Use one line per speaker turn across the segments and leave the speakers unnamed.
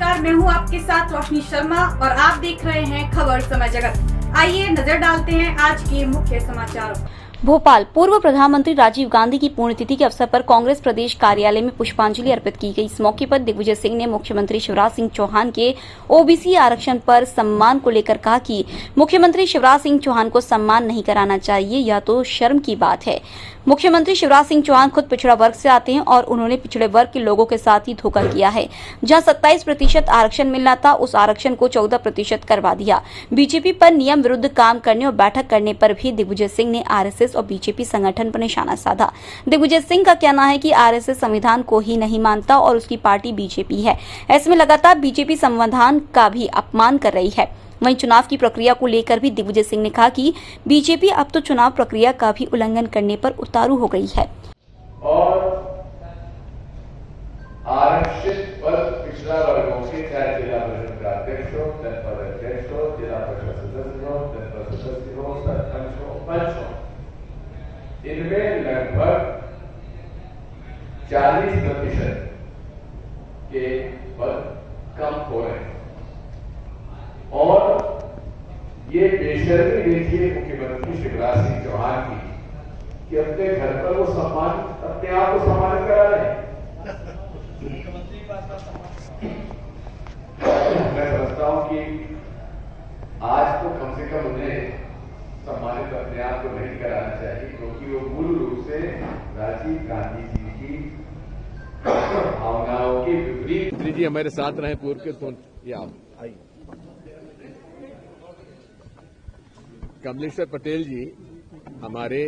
नमस्कार, मैं हूं आपके साथ रोशनी शर्मा और आप देख रहे हैं खबर समय जगत। आइए नजर डालते हैं आज के मुख्य समाचारों पर।
भोपाल। पूर्व प्रधानमंत्री राजीव गांधी की पुण्यतिथि के अवसर पर कांग्रेस प्रदेश कार्यालय में पुष्पांजलि अर्पित की गई। इस मौके पर दिग्विजय सिंह ने मुख्यमंत्री शिवराज सिंह चौहान के ओबीसी आरक्षण पर सम्मान को लेकर कहा कि मुख्यमंत्री शिवराज सिंह चौहान को सम्मान नहीं कराना चाहिए, यह तो शर्म की बात है। मुख्यमंत्री शिवराज सिंह चौहान खुद पिछड़ा वर्ग से आते हैं और उन्होंने पिछड़े वर्ग के लोगों के साथ ही धोखा किया है। जहां 27% आरक्षण मिलना था, उस आरक्षण को 14% करवा दिया। बीजेपी पर नियम विरुद्ध काम करने और बैठक करने पर भी दिग्विजय सिंह ने आरएसएस और बीजेपी संगठन पर निशाना साधा। दिग्विजय सिंह का कहना है कि आरएसएस संविधान को ही नहीं मानता और उसकी पार्टी बीजेपी है। ऐसे में लगातार बीजेपी संविधान का भी अपमान कर रही है। वहीं चुनाव की प्रक्रिया को लेकर भी दिग्विजय सिंह ने कहा कि बीजेपी अब तो चुनाव प्रक्रिया का भी उल्लंघन करने पर उतारू हो गई है।
और आरक्षित वर्ग पिछड़ा वर्गों के चाहे जिला परिषद का अध्यक्ष हो, जनपद अध्यक्ष हो, जिला परिषद सदस्य हो, जनपद सदस्य हो, सरपंच हो, पंच हो, इनमें लगभग 40% के पद कम हो रहे हैं। और ये बेशर्मी देखिए मुख्यमंत्री शिवराज सिंह चौहान की कि अपने घर पर वो सम्मान अपने आप को सम्मानित करा रहे हैं। मैं समझता हूं कि आज तो कम से कम उन्हें सम्मानित अपने आप को नहीं कराना चाहिए, क्योंकि वो मूल रूप से राजीव गांधी जी की भावनाओं के विपरीत।
जी हमारे साथ रहे पूर्व के तो कमलेश्वर पटेल जी हमारे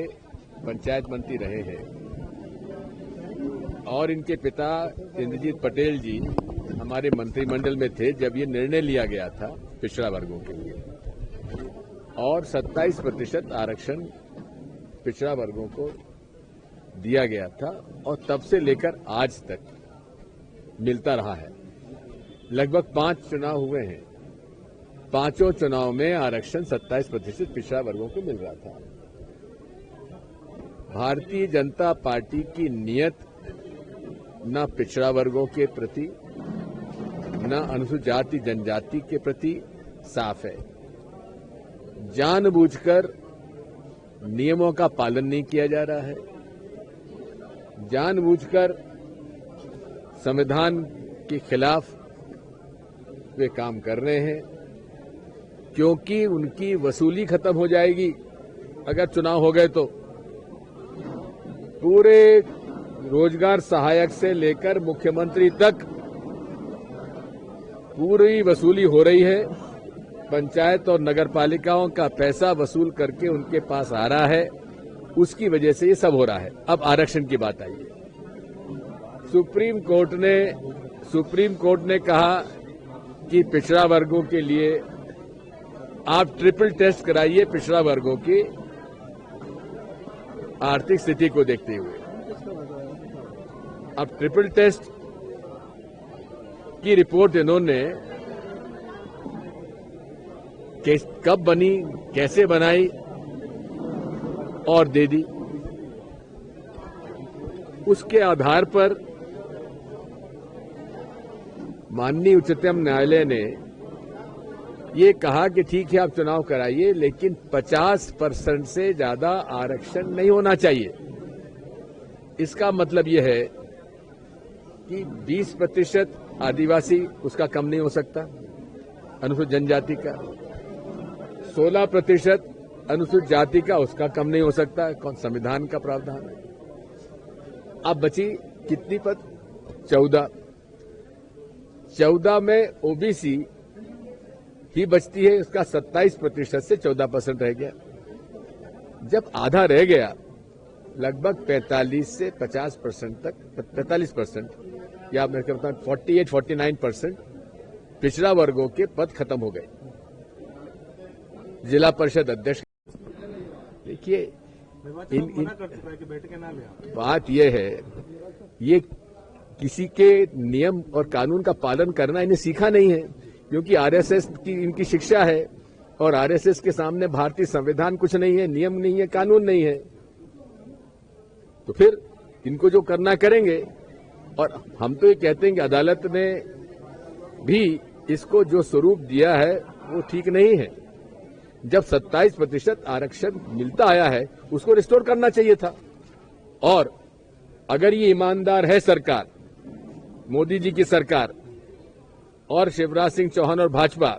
पंचायत मंत्री रहे हैं और इनके पिता इंद्रजीत पटेल जी हमारे मंत्रिमंडल में थे जब ये निर्णय लिया गया था पिछड़ा वर्गों के लिए, और 27% आरक्षण पिछड़ा वर्गों को दिया गया था और तब से लेकर आज तक मिलता रहा है। लगभग 5 चुनाव हुए हैं, पांचों चुनाव में आरक्षण 27% पिछड़ा वर्गों को मिल रहा था। भारतीय जनता पार्टी की नीयत न पिछड़ा वर्गों के प्रति न अनुसूचित जाति जनजाति के प्रति साफ है। जानबूझकर नियमों का पालन नहीं किया जा रहा है, जानबूझकर संविधान के खिलाफ वे काम कर रहे हैं, क्योंकि उनकी वसूली खत्म हो जाएगी अगर चुनाव हो गए तो। पूरे रोजगार सहायक से लेकर मुख्यमंत्री तक पूरी वसूली हो रही है। पंचायत और नगर पालिकाओं का पैसा वसूल करके उनके पास आ रहा है, उसकी वजह से ये सब हो रहा है। अब आरक्षण की बात आई है। सुप्रीम कोर्ट ने कहा कि पिछड़ा वर्गों के लिए आप ट्रिपल टेस्ट कराइए पिछड़ा वर्गों की आर्थिक स्थिति को देखते हुए। अब ट्रिपल टेस्ट की रिपोर्ट इन्होंने कब बनी, कैसे बनाई और दे दी। उसके आधार पर माननीय उच्चतम न्यायालय ने ये कहा कि ठीक है आप चुनाव कराइए, लेकिन 50% से ज्यादा आरक्षण नहीं होना चाहिए। इसका मतलब यह है कि 20% आदिवासी उसका कम नहीं हो सकता, अनुसूचित जनजाति का 16% अनुसूचित जाति का उसका कम नहीं हो सकता, कौन संविधान का प्रावधान है। अब बची कितनी पद? 14 में ओबीसी ही बचती है, उसका 27% से 14% रह गया। जब आधा रह गया, लगभग 45 से 50% तक, 45% या मैं कहता हूं 48-49% पिछड़ा वर्गों के पद खत्म हो गए। जिला परिषद अध्यक्ष, देखिए बात यह है, ये किसी के नियम और कानून का पालन करना इन्हें सीखा नहीं है, क्योंकि आरएसएस की इनकी शिक्षा है और आरएसएस के सामने भारतीय संविधान कुछ नहीं है, नियम नहीं है, कानून नहीं है। तो फिर इनको जो करना करेंगे। और हम तो ये कहते हैं कि अदालत ने भी इसको जो स्वरूप दिया है वो ठीक नहीं है। जब 27% आरक्षण मिलता आया है उसको रिस्टोर करना चाहिए था। और अगर ये ईमानदार है सरकार, मोदी जी की सरकार और शिवराज सिंह चौहान और भाजपा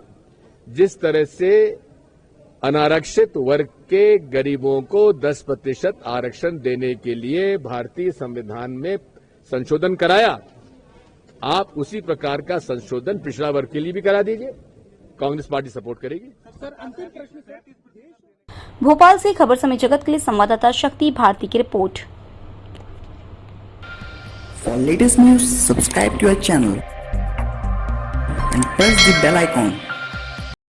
जिस तरह से अनारक्षित वर्ग के गरीबों को 10% आरक्षण देने के लिए भारतीय संविधान में संशोधन कराया, आप उसी प्रकार का संशोधन पिछड़ा वर्ग के लिए भी करा दीजिए। कांग्रेस पार्टी सपोर्ट करेगी।
भोपाल से खबर समय जगत के लिए संवाददाता शक्ति भारती की report.
For latest news, subscribe to our channel and press the bell icon